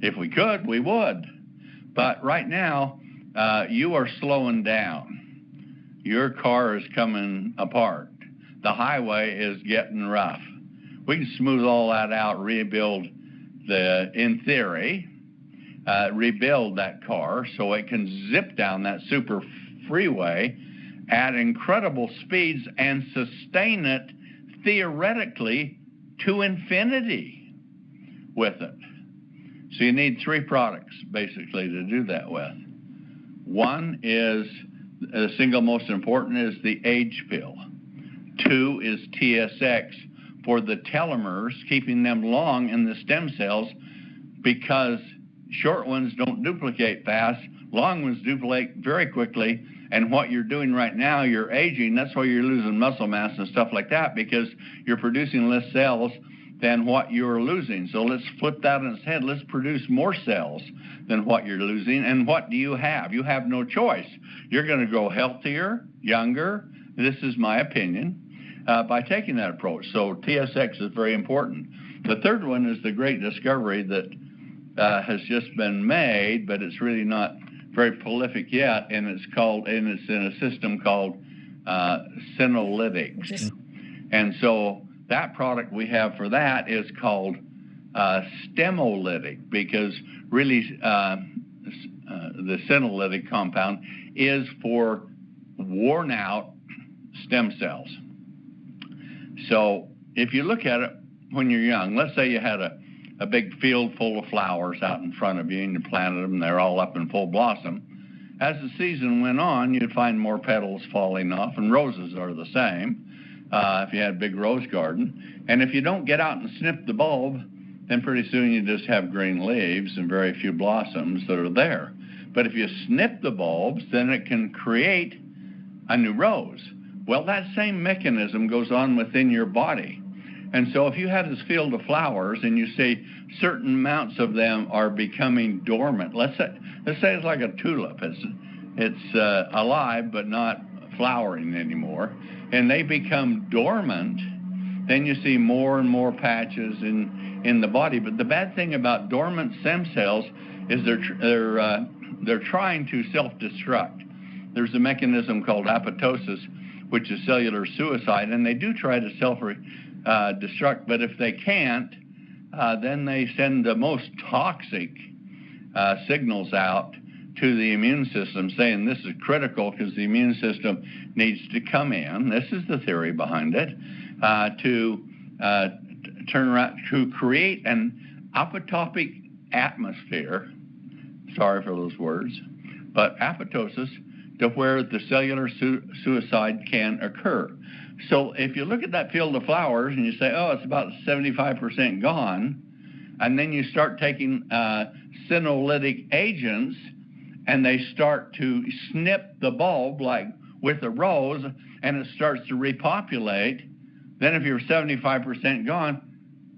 S1: If we could, we would. But right now, you are slowing down. Your car is coming apart. The highway is getting rough. We can smooth all that out, rebuild in theory, rebuild that car so it can zip down that super freeway at incredible speeds and sustain it theoretically to infinity with it. So you need three products basically to do that with. One is, the single most important is the age pill. Two is TSX for the telomeres, keeping them long in the stem cells, because short ones don't duplicate fast, long ones duplicate very quickly. And what you're doing right now, you're aging. That's why you're losing muscle mass and stuff like that, because you're producing less cells than what you're losing. So let's flip that on its head. Let's produce more cells than what you're losing. And what do you have? You have no choice. You're going to grow healthier, younger. This is my opinion, by taking that approach. So TSX is very important. The third one is the great discovery that has just been made, but it's really not very prolific yet, and it's in a system called senolytics. And so that product we have for that is called stemolytic, because really the senolytic compound is for worn out stem cells. So if you look at it when you're young, let's say you had a big field full of flowers out in front of you and you planted them, they're all up in full blossom. As the season went on, you'd find more petals falling off, and roses are the same if you had a big rose garden. And if you don't get out and snip the bulb, then pretty soon you just have green leaves and very few blossoms that are there. But if you snip the bulbs, then it can create a new rose. Well, that same mechanism goes on within your body. And so if you have this field of flowers and you see certain amounts of them are becoming dormant, let's say it's like a tulip. It's alive but not flowering anymore. and they become dormant, then you see more and more patches in the body. But the bad thing about dormant stem cells is they're trying to self-destruct. There's a mechanism called apoptosis, which is cellular suicide, and they do try to self-destruct, but if they can't, then they send the most toxic signals out to the immune system, saying this is critical because the immune system needs to come in. This is the theory behind it, to turn around, to create an apotopic atmosphere. Sorry for those words, but apoptosis, to where the cellular suicide can occur. So if you look at that field of flowers and you say, oh, it's about 75% gone, and then you start taking senolytic agents and they start to snip the bulb like with a rose and it starts to repopulate, then if you're 75% gone,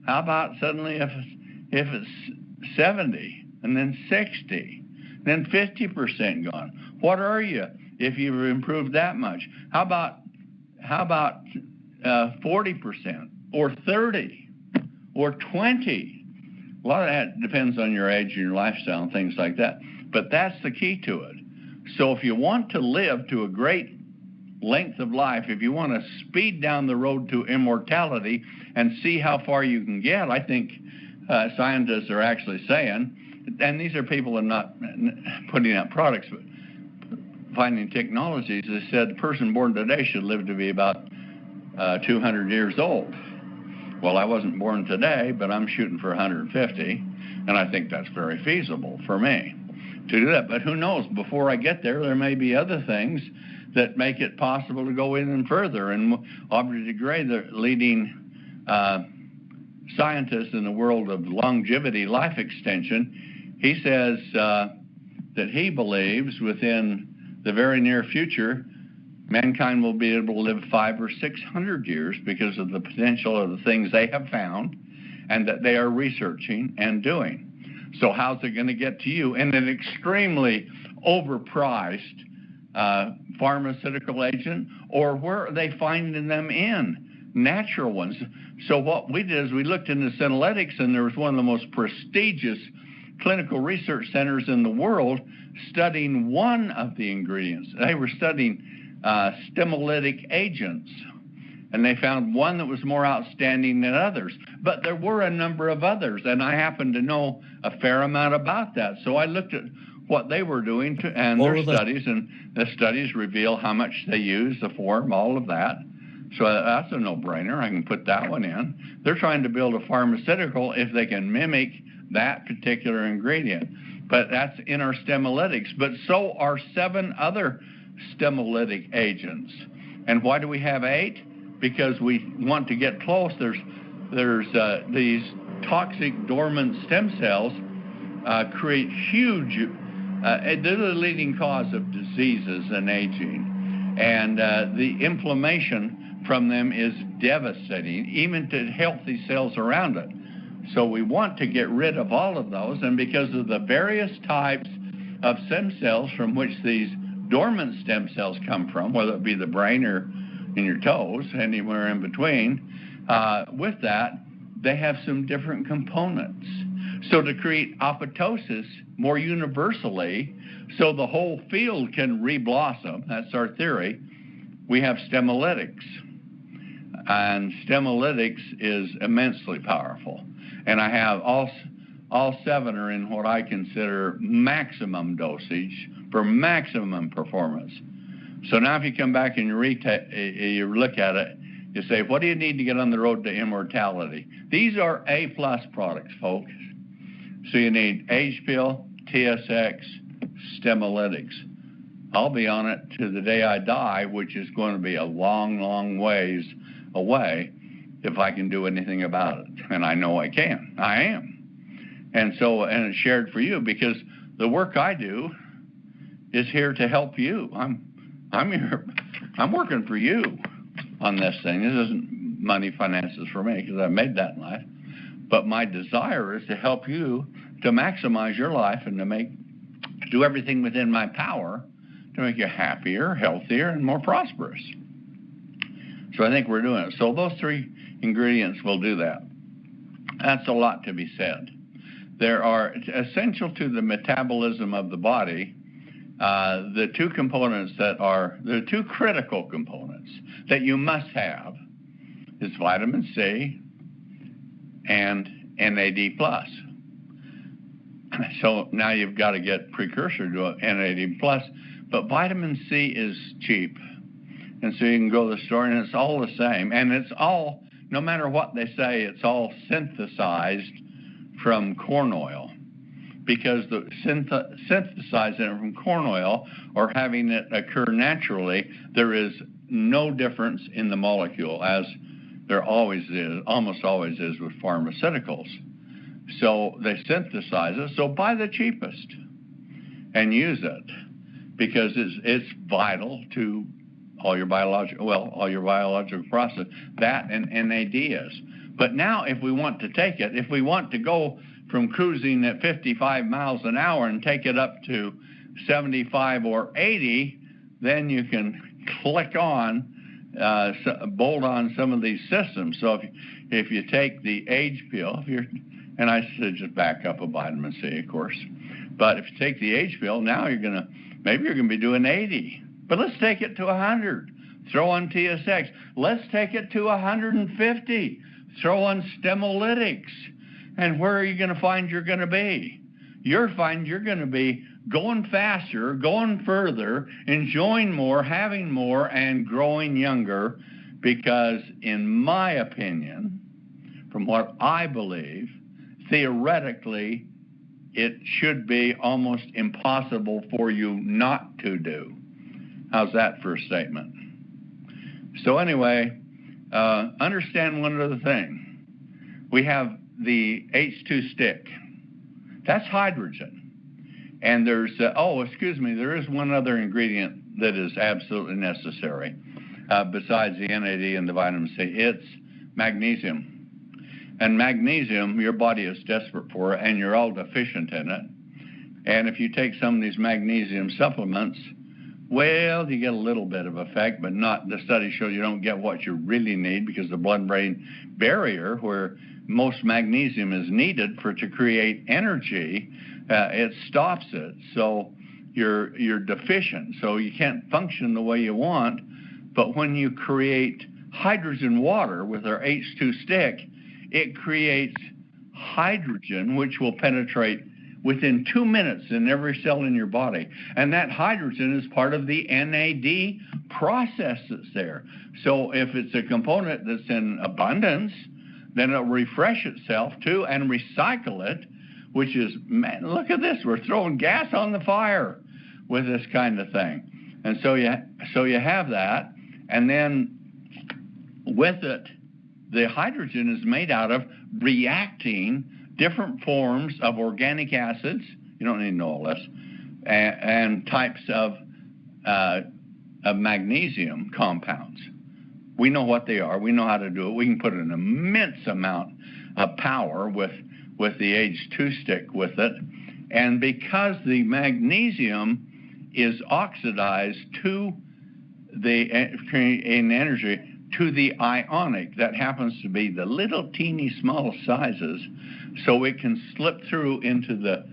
S1: how about suddenly if it's 70 and then 60, then 50% gone? What are you if you've improved that much? How about 40% or 30 or 20? A lot of that depends on your age and your lifestyle and things like that. But that's the key to it. So if you want to live to a great length of life, if you want to speed down the road to immortality and see how far you can get, I think scientists are actually saying, and these are people that are not putting out products, but finding technologies, they said the person born today should live to be about 200 years old. Well, I wasn't born today, but I'm shooting for 150, and I think that's very feasible for me to do that. But who knows? Before I get there, there may be other things that make it possible to go even further. And Aubrey de Grey, the leading scientist in the world of longevity, life extension, he says that he believes within the very near future, mankind will be able to live 500 or 600 years because of the potential of the things they have found and that they are researching and doing. So how's it going to get to you? In an extremely overpriced pharmaceutical agent, or where are they finding them in? Natural ones. So what we did is we looked into senolytics, and there was one of the most prestigious clinical research centers in the world studying one of the ingredients. They were studying stemmolytic agents, and they found one that was more outstanding than others. But there were a number of others, and I happen to know a fair amount about that. So I looked at what they were doing and their studies, and the studies reveal how much they use, the form, all of that. So that's a no-brainer. I can put that one in. They're trying to build a pharmaceutical if they can mimic that particular ingredient. But that's in our stemmolytics. But so are 7 other stemmolytic agents. And why do we have 8? Because we want to get close. There's these toxic dormant stem cells create huge, they're the leading cause of diseases and aging. And the inflammation from them is devastating, even to healthy cells around it. So we want to get rid of all of those, and because of the various types of stem cells from which these dormant stem cells come from, whether it be the brain or in your toes, anywhere in between, with that, they have some different components. So to create apoptosis more universally, so the whole field can reblossom, that's our theory, we have stemmolytics. And stemmolytics is immensely powerful. And I have all 7 are in what I consider maximum dosage for maximum performance. So now if you come back and you look at it, you say, what do you need to get on the road to immortality? These are A+ products, folks. So you need H-pill, TSX, stemmolytics. I'll be on it to the day I die, which is going to be a long, long ways away if I can do anything about it. And I know I can. I am. And it's shared for you because the work I do is here to help you. I'm here. I'm working for you on this thing. This isn't money finances for me because I've made that in life. But my desire is to help you to maximize your life and to do everything within my power to make you happier, healthier, and more prosperous. So I think we're doing it. So those three ingredients will do that. That's a lot to be said. There are essential to the metabolism of the body, the two components the two critical components that you must have is vitamin C and NAD+. So now you've got to get precursor to NAD+, but vitamin C is cheap. And so you can go to the store and it's all the same. And it's all, no matter what they say, it's all synthesized from corn oil. Because the synthesizing it from corn oil or having it occur naturally, there is no difference in the molecule, as there always is, almost always is with pharmaceuticals. So they synthesize it. So buy the cheapest and use it, because it's vital to all your biological process. That and NAD is. But now, if we want to take it, if we want to go from cruising at 55 miles an hour and take it up to 75 or 80, then you can click on, bolt on some of these systems. So if you take the age pill, and I should just back up a vitamin C, of course. But if you take the age pill, now maybe you're gonna be doing 80. But let's take it to 100. Throw on TSX. Let's take it to 150. Throw on Stemolytics. And where are you going to find you're going to be? You're going to be going faster, going further, enjoying more, having more, and growing younger, because in my opinion, from what I believe, theoretically, it should be almost impossible for you not to do. How's that for a statement? So anyway, understand one other thing. We have the H2 stick. That's hydrogen. And there's, there is one other ingredient that is absolutely necessary besides the NAD and the vitamin C. It's magnesium. And magnesium, your body is desperate for it, and you're all deficient in it. And if you take some of these magnesium supplements, well, you get a little bit of effect, but not. The studies show you don't get what you really need, because the blood-brain barrier, where most magnesium is needed to create energy, it stops it. So you're deficient. So you can't function the way you want. But when you create hydrogen water with our H2 stick, it creates hydrogen, which will penetrate within 2 minutes in every cell in your body. And that hydrogen is part of the NAD process that's there. So if it's a component that's in abundance, then it'll refresh itself too and recycle it, which is, man, look at this. We're throwing gas on the fire with this kind of thing. And so you have that, and then with it, the hydrogen is made out of reacting different forms of organic acids. You don't need to know all this, and types of magnesium compounds. We know what they are. We know how to do it. We can put an immense amount of power with the H2 stick with it. And because the magnesium is oxidized to in energy to the ionic, that happens to be the little teeny small sizes, so it can slip through into the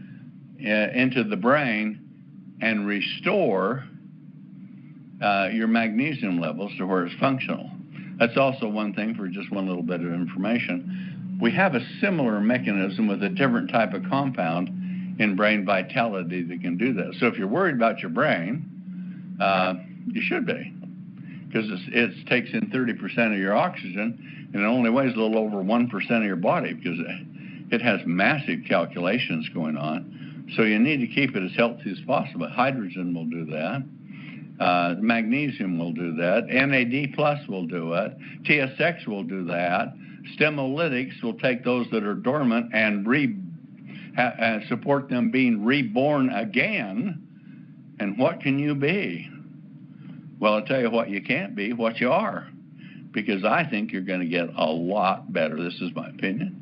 S1: brain and restore your magnesium levels to where it's functional. That's also one thing, for just one little bit of information. We have a similar mechanism with a different type of compound in brain vitality that can do that. So if you're worried about your brain, you should be, because it takes in 30% of your oxygen, and it only weighs a little over 1% of your body, because it has massive calculations going on. So you need to keep it as healthy as possible. Hydrogen will do that. Magnesium will do that. NAD+ will do it. TSX will do that. Stemolytics will take those that are dormant and support them being reborn again. And what can you be? Well, I'll tell you what you can't be, what you are. Because I think you're going to get a lot better. This is my opinion.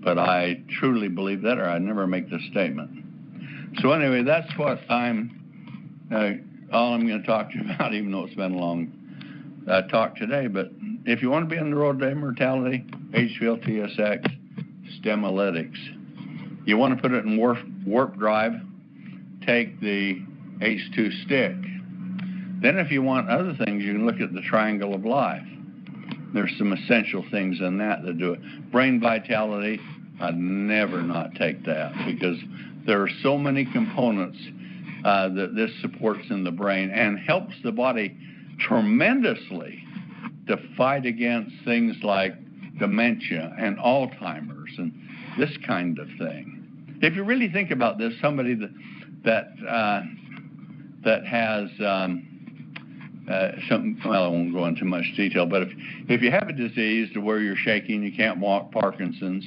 S1: But I truly believe that, or I'd never make this statement. So anyway, that's what all I'm going to talk to you about, even though it's been a long talk today, but if you want to be on the road to immortality, HVL TSX, Stemolytics. You want to put it in warp drive, take the H2 stick. Then if you want other things, you can look at the triangle of life. There's some essential things in that do it. Brain vitality, I'd never not take that, because there are so many components that this supports in the brain and helps the body tremendously to fight against things like dementia and Alzheimer's and this kind of thing. If you really think about this, somebody that has well, I won't go into much detail, but if you have a disease to where you're shaking, you can't walk, Parkinson's,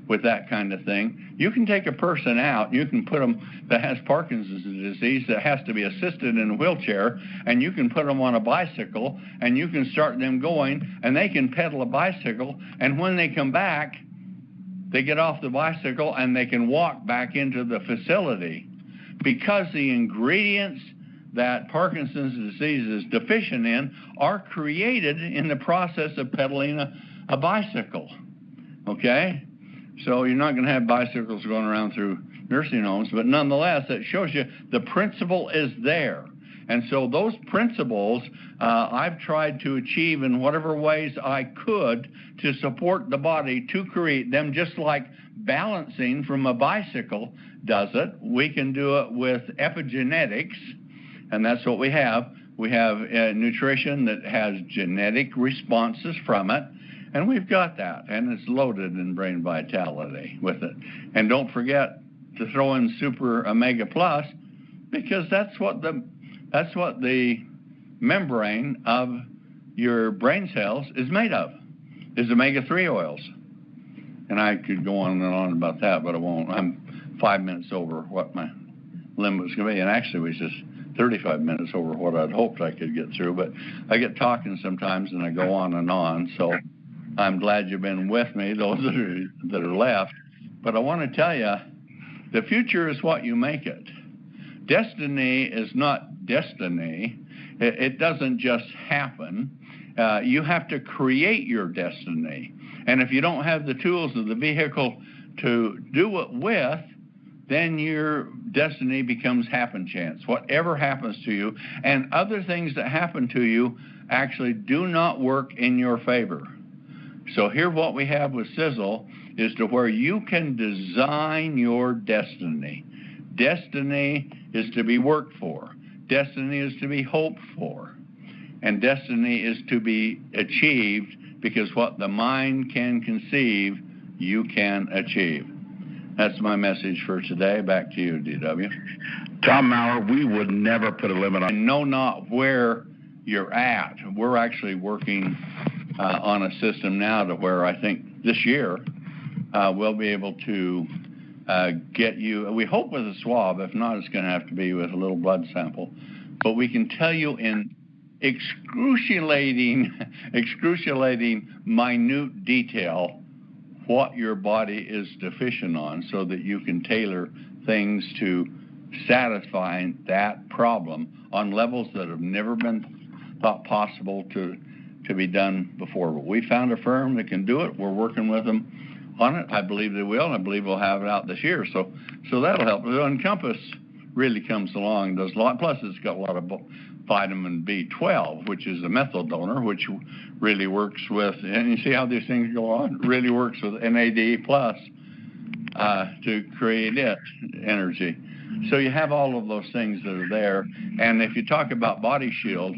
S1: with that kind of thing, you can take a person out, you can put them that has Parkinson's disease that has to be assisted in a wheelchair, and you can put them on a bicycle, and you can start them going, and they can pedal a bicycle, and when they come back, they get off the bicycle and they can walk back into the facility, because the ingredients that Parkinson's disease is deficient in are created in the process of pedaling a bicycle, okay? So you're not going to have bicycles going around through nursing homes, but nonetheless, it shows you the principle is there. And so those principles I've tried to achieve in whatever ways I could to support the body to create them, just like balancing from a bicycle does it. We can do it with epigenetics, and that's what we have. We have nutrition that has genetic responses from it, and we've got that, and it's loaded in brain vitality with it. And don't forget to throw in Super Omega Plus, because that's what the membrane of your brain cells is made of, is omega-3 oils. And I could go on and on about that, but I won't. I'm 5 minutes over what my limit was going to be, and actually it was just 35 minutes over what I'd hoped I could get through. But I get talking sometimes, and I go on and on. So I'm glad you've been with me, those that are left. But I want to tell you, the future is what you make it. Destiny is not destiny. It doesn't just happen. You have to create your destiny. And if you don't have the tools of the vehicle to do it with, then your destiny becomes happen chance. Whatever happens to you, and other things that happen to you actually do not work in your favor. So here what we have with Sizzle is to where you can design your destiny. Destiny is to be worked for. Destiny is to be hoped for. And destiny is to be achieved, because what the mind can conceive, you can achieve. That's my message for today. Back to you, D.W.
S2: Tom Mower, we would never put a limit on.
S1: I know not where you're at. We're actually working on a system now to where I think this year we'll be able to get you, we hope with a swab. If not, it's going to have to be with a little blood sample. But we can tell you in excruciating minute detail what your body is deficient on, so that you can tailor things to satisfy that problem on levels that have never been thought possible to be done before. But we found a firm that can do it. We're working with them on it. I believe they will, and I believe we'll have it out this year. So that'll help. The Encompass really comes along, does a lot. Plus, it's got a lot of vitamin B12, which is a methyl donor, which really works with, and you see how these things go on, really works with NAD plus to create energy. So you have all of those things that are there. And if you talk about Body Shield,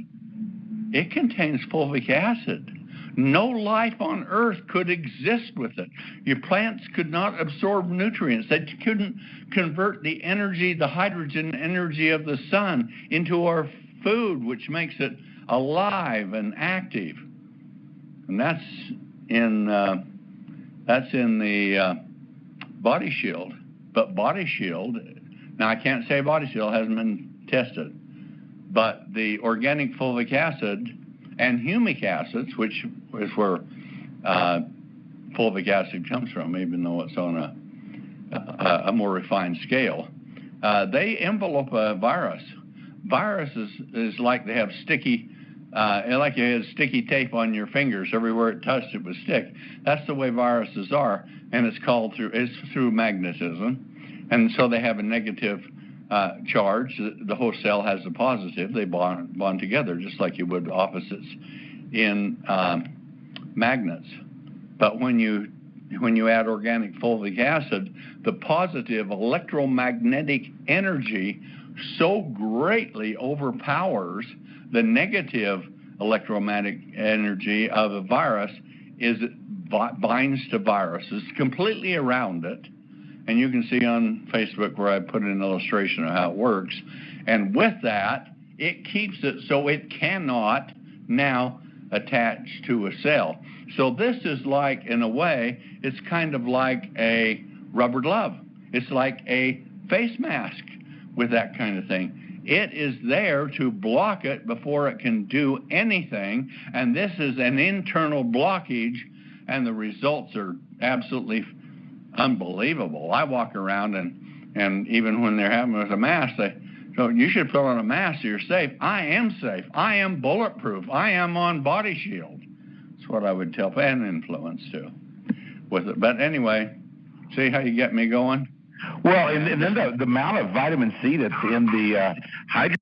S1: it contains fulvic acid. No life on Earth could exist with it. Your plants could not absorb nutrients. They couldn't convert the energy, the hydrogen energy of the sun into our food, which makes it alive and active. And that's in the Body Shield. But Body Shield, now I can't say Body Shield hasn't been tested, but the organic fulvic acid and humic acids, which is where fulvic acid comes from, even though it's on a more refined scale, they envelope a virus. Viruses is like they have sticky like you had sticky tape on your fingers. Everywhere it touched, it would stick. That's the way viruses are, and it's through magnetism. And so they have a negative charge. The whole cell has a positive. They bond together, just like you would opposites in magnets. But when you add organic fulvic acid, the positive electromagnetic energy so greatly overpowers the negative electromagnetic energy of a virus it binds to viruses completely around it. And you can see on Facebook where I put an illustration of how it works. And with that, it keeps it so it cannot now attach to a cell. So this is like, in a way, it's kind of like a rubber glove. It's like a face mask with that kind of thing. It is there to block it before it can do anything, and this is an internal blockage, and the results are absolutely unbelievable. I walk around, and even when they're having with a mask, so you should put on a mask so you're safe. I am safe. I am bulletproof. I am on body shield. That's what I would tell, and influence too with it. But anyway, see how you get me going?
S2: Well, and then the amount of vitamin C that's in the hydrogen